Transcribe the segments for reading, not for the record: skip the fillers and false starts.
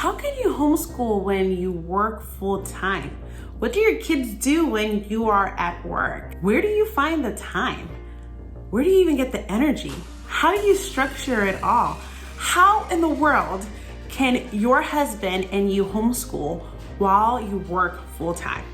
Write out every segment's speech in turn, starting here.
How can you homeschool when you work full time? What do your kids do when you are at work? Where do you find the time? Where do you even get the energy? How do you structure it all? How in the world can your husband and you homeschool while you work full time?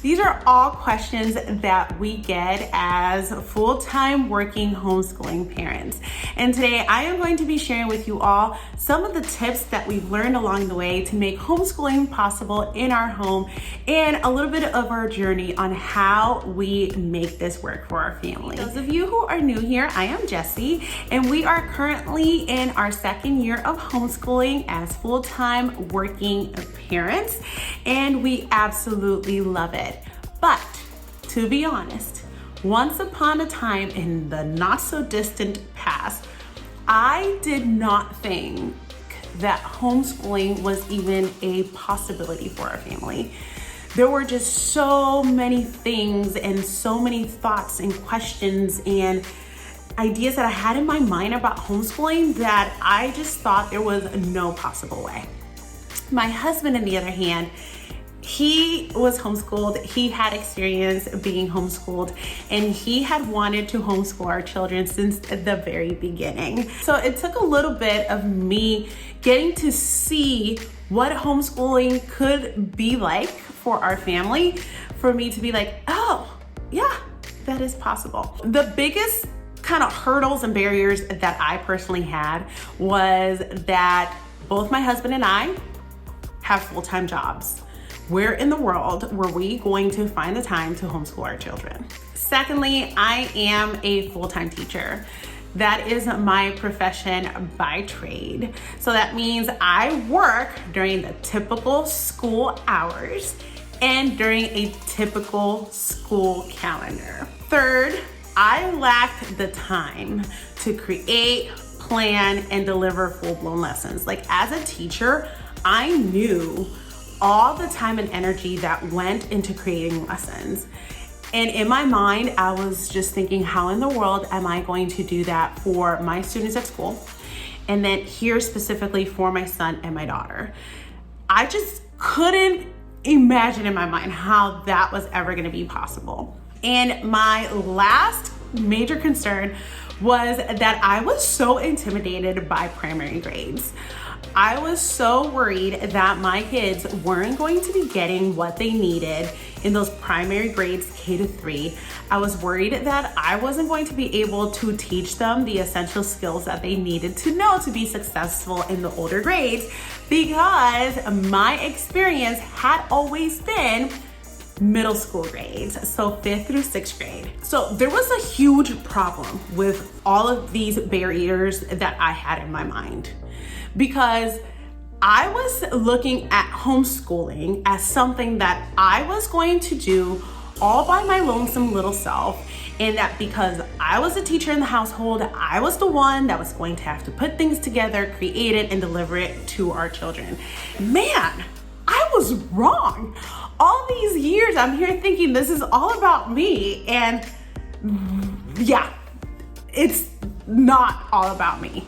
These are all questions that we get as full-time working homeschooling parents. And today I am going to be sharing with you all some of the tips that we've learned along the way to make homeschooling possible in our home and a little bit of our journey on how we make this work for our family. Those of you who are new here, I am Yessi, and we are currently in our second year of homeschooling as full-time working parents, and we absolutely love it. But to be honest, once upon a time in the not so distant past, I did not think that homeschooling was even a possibility for our family. There were just so many things and so many thoughts and questions and ideas that I had in my mind about homeschooling that I just thought there was no possible way. My husband, on the other hand, he was homeschooled. He had experience being homeschooled, and he had wanted to homeschool our children since the very beginning. So it took a little bit of me getting to see what homeschooling could be like for our family, for me to be like, oh, yeah, that is possible. The biggest kind of hurdles and barriers that I personally had was that both my husband and I have full-time jobs. Where in the world were we going to find the time to homeschool our children? Secondly, I am a full-time teacher. That is my profession by trade. So that means I work during the typical school hours and during a typical school calendar. Third, I lacked the time to create, plan, and deliver full-blown lessons. Like, as a teacher, I knew all the time and energy that went into creating lessons. And in my mind, I was just thinking, how in the world am I going to do that for my students at school? And then here specifically for my son and my daughter. I just couldn't imagine in my mind how that was ever gonna be possible. And my last major concern was that I was so intimidated by primary grades. I was so worried that my kids weren't going to be getting what they needed in those primary grades, K-3. I was worried that I wasn't going to be able to teach them the essential skills that they needed to know to be successful in the older grades, because my experience had always been middle school grades, so 5th through 6th grade. So there was a huge problem with all of these barriers that I had in my mind, because I was looking at homeschooling as something that I was going to do all by my lonesome little self, and that because I was a teacher in the household, I was the one that was going to have to put things together, create it, and deliver it to our children. Man, I was wrong. All these years I'm here thinking this is all about me, and yeah, it's not all about me.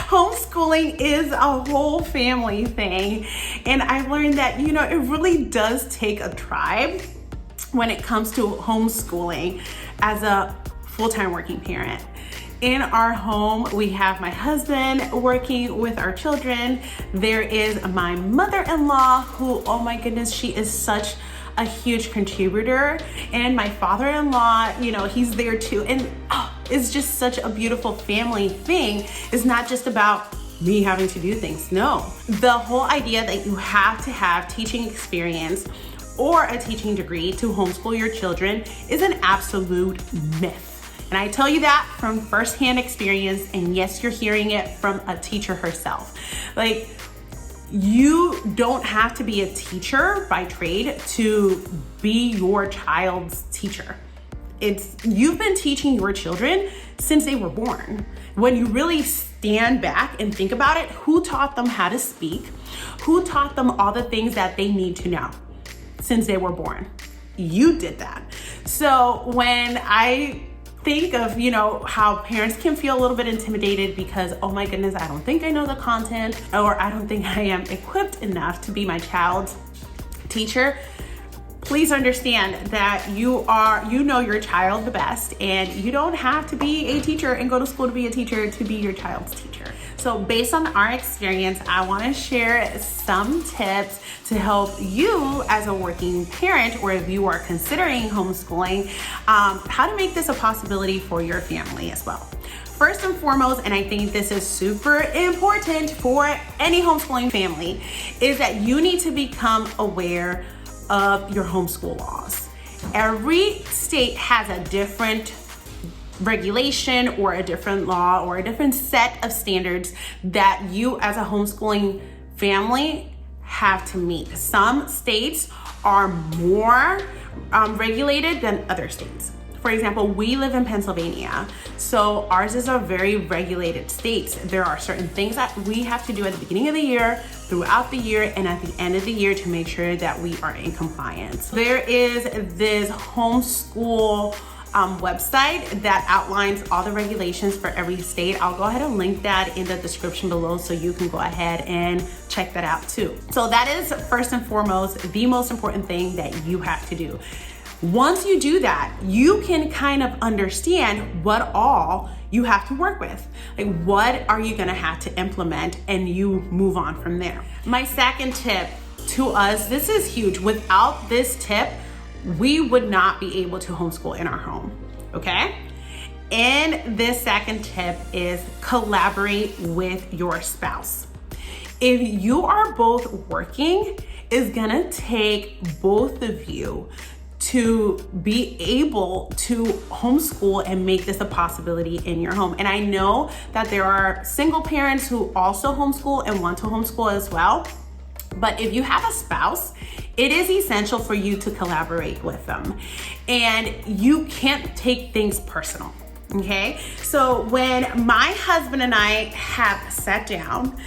Homeschooling is a whole family thing, and I've learned that, you know, it really does take a tribe when it comes to homeschooling as a full-time working parent. In our home, we have my husband working with our children. There is my mother-in-law who, oh my goodness, she is such a huge contributor. And my father-in-law, you know, he's there too. And it's just such a beautiful family thing. It's not just about me having to do things. No, the whole idea that you have to have teaching experience or a teaching degree to homeschool your children is an absolute myth. And I tell you that from firsthand experience, and yes, you're hearing it from a teacher herself. Like, you don't have to be a teacher by trade to be your child's teacher. You've been teaching your children since they were born. When you really stand back and think about it, who taught them how to speak? Who taught them all the things that they need to know since they were born? You did that. So when I think of, how parents can feel a little bit intimidated because, oh my goodness, I don't think I know the content, or I don't think I am equipped enough to be my child's teacher, please understand that you know your child the best, and you don't have to be a teacher and go to school to be a teacher to be your child's teacher. So based on our experience, I want to share some tips to help you as a working parent, or if you are considering homeschooling, how to make this a possibility for your family as well. First and foremost, and I think this is super important for any homeschooling family, is that you need to become aware of your homeschool laws. Every state has a different regulation or a different law or a different set of standards that you as a homeschooling family have to meet. Some states are more regulated than other states. For example, we live in Pennsylvania, so ours is a very regulated state. There are certain things that we have to do at the beginning of the year, throughout the year, and at the end of the year to make sure that we are in compliance. There is this Homeschool website that outlines all the regulations for every state. I'll go ahead and link that in the description below so you can go ahead and check that out too. So that is first and foremost the most important thing that you have to do. Once you do that, you can kind of understand what all you have to work with. Like, what are you gonna have to implement, and you move on from there. My second tip to us, this is huge. Without this tip, we would not be able to homeschool in our home, okay? And this second tip is collaborate with your spouse. If you are both working, it's gonna take both of you to be able to homeschool and make this a possibility in your home. And I know that there are single parents who also homeschool and want to homeschool as well. But if you have a spouse, it is essential for you to collaborate with them. And you can't take things personal, okay? So when my husband and I have sat down,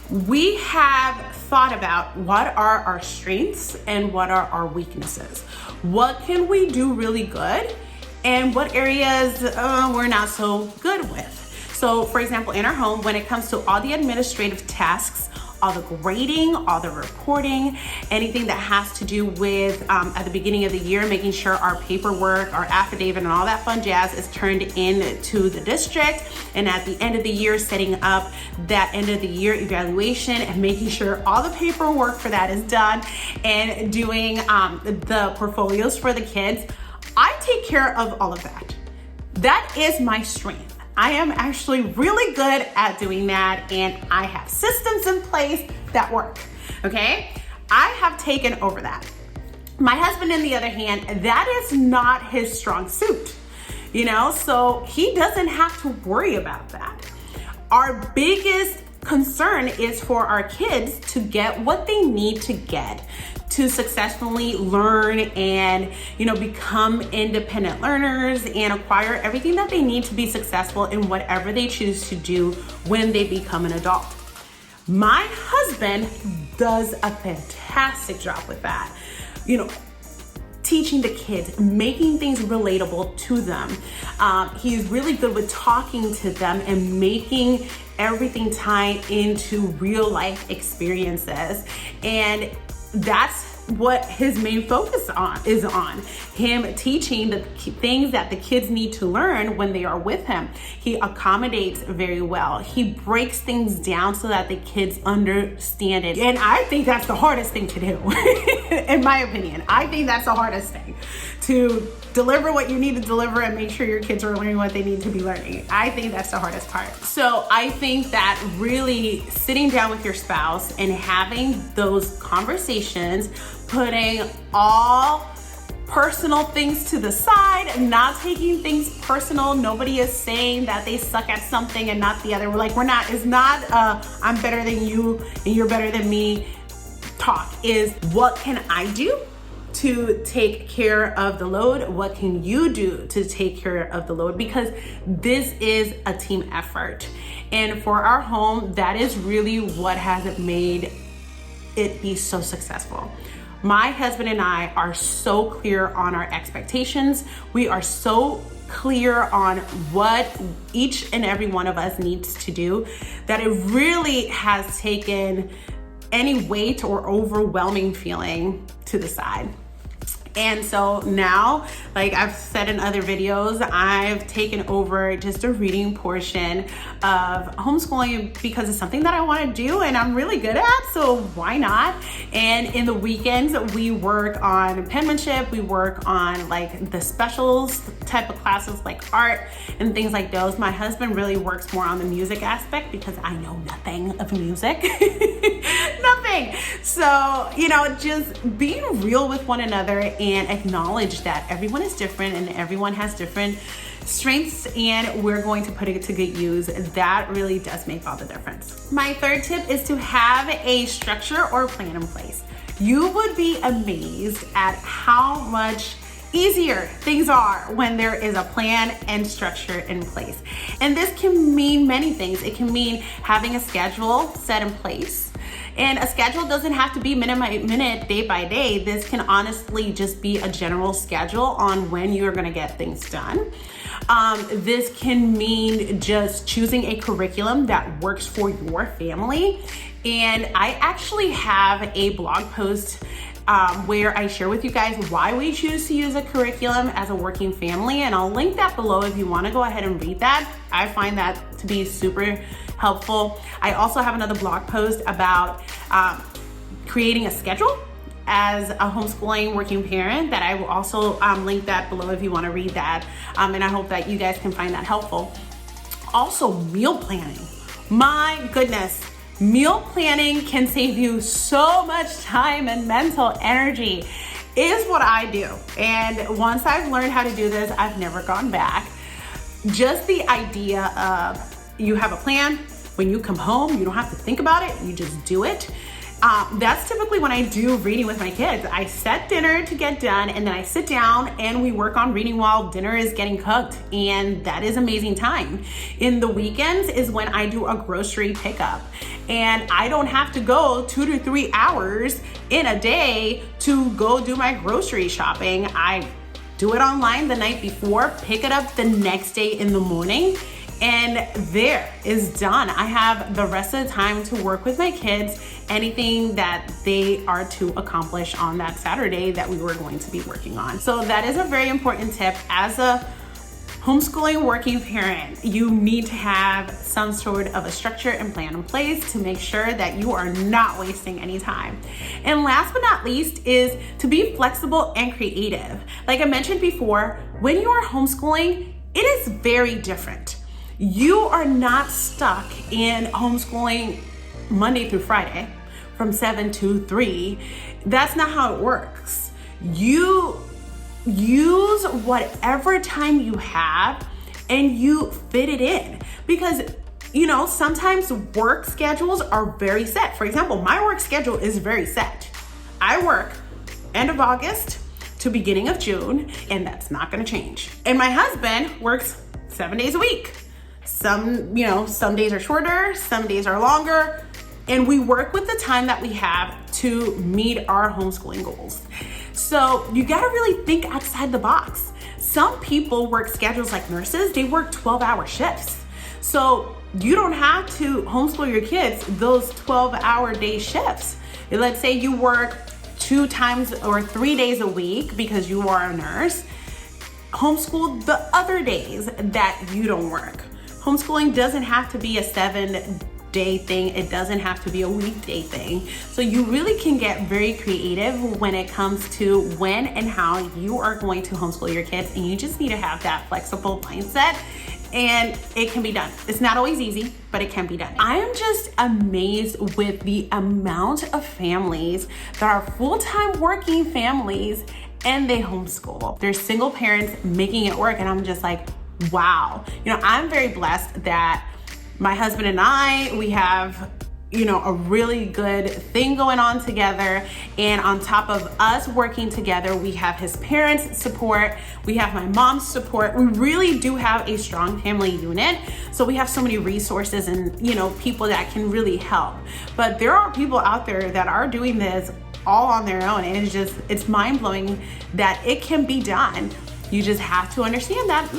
we have thought about what are our strengths and what are our weaknesses. What can we do really good, and what areas we're not so good with. So for example, in our home, when it comes to all the administrative tasks, all the grading, all the reporting, anything that has to do with at the beginning of the year, making sure our paperwork, our affidavit, and all that fun jazz is turned in to the district. And at the end of the year, setting up that end of the year evaluation and making sure all the paperwork for that is done, and doing the portfolios for the kids. I take care of all of that. That is my strength. I am actually really good at doing that, and I have systems in place that work, okay? I have taken over that. My husband, on the other hand, that is not his strong suit, so he doesn't have to worry about that. Our biggest concern is for our kids to get what they need to get to successfully learn and become independent learners and acquire everything that they need to be successful in whatever they choose to do when they become an adult. My husband does a fantastic job with that. Teaching the kids, making things relatable to them. He's really good with talking to them and making everything tie into real life experiences. And that's what his main focus is on him teaching the things that the kids need to learn when they are with him. He accommodates very well. He breaks things down so that the kids understand it. And I think that's the hardest thing to do. In my opinion, I think that's the hardest thing, to deliver what you need to deliver and make sure your kids are learning what they need to be learning. I think that's the hardest part. So I think that really sitting down with your spouse and having those conversations, putting all personal things to the side, not taking things personal. Nobody is saying that they suck at something and not the other. It's not I'm better than you and you're better than me talk. Is what can I do to take care of the load? What can you do to take care of the load? Because this is a team effort. And for our home, that is really what has made it be so successful. My husband and I are so clear on our expectations. We are so clear on what each and every one of us needs to do that it really has taken any weight or overwhelming feeling to the side. And so now, like I've said in other videos, I've taken over just a reading portion of homeschooling because it's something that I want to do and I'm really good at, so why not? And in the weekends, we work on penmanship, we work on like the specials type of classes like art and things like those. My husband really works more on the music aspect because I know nothing of music, nothing. So, you know, just being real with one another and acknowledge that everyone is different and everyone has different strengths, and we're going to put it to good use. That really does make all the difference. My third tip is to have a structure or plan in place. You would be amazed at how much easier things are when there is a plan and structure in place. And this can mean many things. It can mean having a schedule set in place. And a schedule doesn't have to be minute by minute, day by day. This can honestly just be a general schedule on when you're gonna get things done. This can mean just choosing a curriculum that works for your family. And I actually have a blog post where I share with you guys why we choose to use a curriculum as a working family, and I'll link that below if you want to go ahead and read that. I find that to be super helpful. I also have another blog post about creating a schedule as a homeschooling working parent that I will also link that below if you want to read that, and I hope that you guys can find that helpful. Also, meal planning. My goodness. Meal planning can save you so much time and mental energy, is what I do. And once I've learned how to do this, I've never gone back. Just the idea of you have a plan, when you come home, you don't have to think about it, you just do it. That's typically when I do reading with my kids. I set dinner to get done and then I sit down and we work on reading while dinner is getting cooked, and that is amazing time. In the weekends is when I do a grocery pickup, and I don't have to go 2 to 3 hours in a day to go do my grocery shopping. I do it online the night before, pick it up the next day in the morning, and there is done. I have the rest of the time to work with my kids, anything that they are to accomplish on that Saturday that we were going to be working on. So that is a very important tip. As a homeschooling working parent, you need to have some sort of a structure and plan in place to make sure that you are not wasting any time. And last but not least is to be flexible and creative. Like I mentioned before, when you are homeschooling, it is very different. You are not stuck in homeschooling Monday through Friday from 7 to 3. That's not how it works. You use whatever time you have and you fit it in, because you know, sometimes work schedules are very set. For example, my work schedule is very set. I work end of August to beginning of June, and that's not going to change. And my husband works 7 days a week. Some days are shorter, some days are longer, and we work with the time that we have to meet our homeschooling goals. So you gotta really think outside the box. Some people work schedules like nurses, they work 12-hour shifts. So you don't have to homeschool your kids those 12-hour day shifts. Let's say you work 2 times or 3 days a week because you are a nurse. Homeschool the other days that you don't work. Homeschooling doesn't have to be a 7-day thing. It doesn't have to be a weekday thing. So you really can get very creative when it comes to when and how you are going to homeschool your kids, and you just need to have that flexible mindset, and it can be done. It's not always easy, but it can be done. I am just amazed with the amount of families that are full-time working families and they homeschool. They're single parents making it work, and I'm just like, wow. I'm very blessed that my husband and I, we have, a really good thing going on together. And on top of us working together, we have his parents' support, we have my mom's support. We really do have a strong family unit. So we have so many resources and, people that can really help. But there are people out there that are doing this all on their own. And it's mind-blowing that it can be done. You just have to understand that,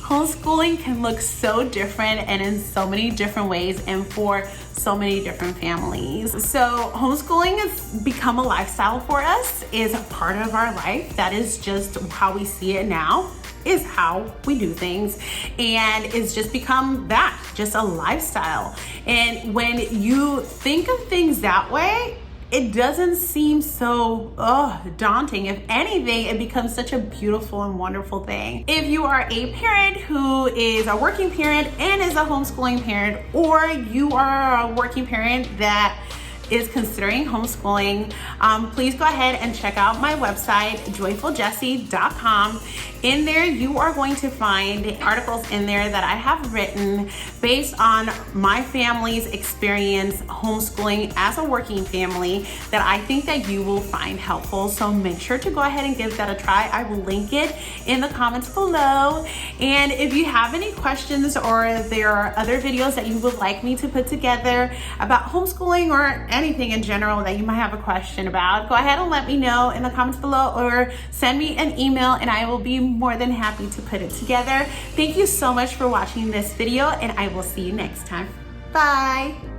homeschooling can look so different and in so many different ways and for so many different families. So homeschooling has become a lifestyle for us, is a part of our life. That is just how we see it now, is how we do things, and it's just become that, just a lifestyle. And when you think of things that way, it doesn't seem so daunting. If anything, it becomes such a beautiful and wonderful thing. If you are a parent who is a working parent and is a homeschooling parent, or you are a working parent that is considering homeschooling, please go ahead and check out my website, joyfulyessi.com. In there, you are going to find articles in there that I have written based on my family's experience homeschooling as a working family that I think that you will find helpful. So make sure to go ahead and give that a try. I will link it in the comments below. And if you have any questions or there are other videos that you would like me to put together about homeschooling or anything in general that you might have a question about, go ahead and let me know in the comments below or send me an email and I will be more than happy to put it together. Thank you so much for watching this video and I will see you next time. Bye.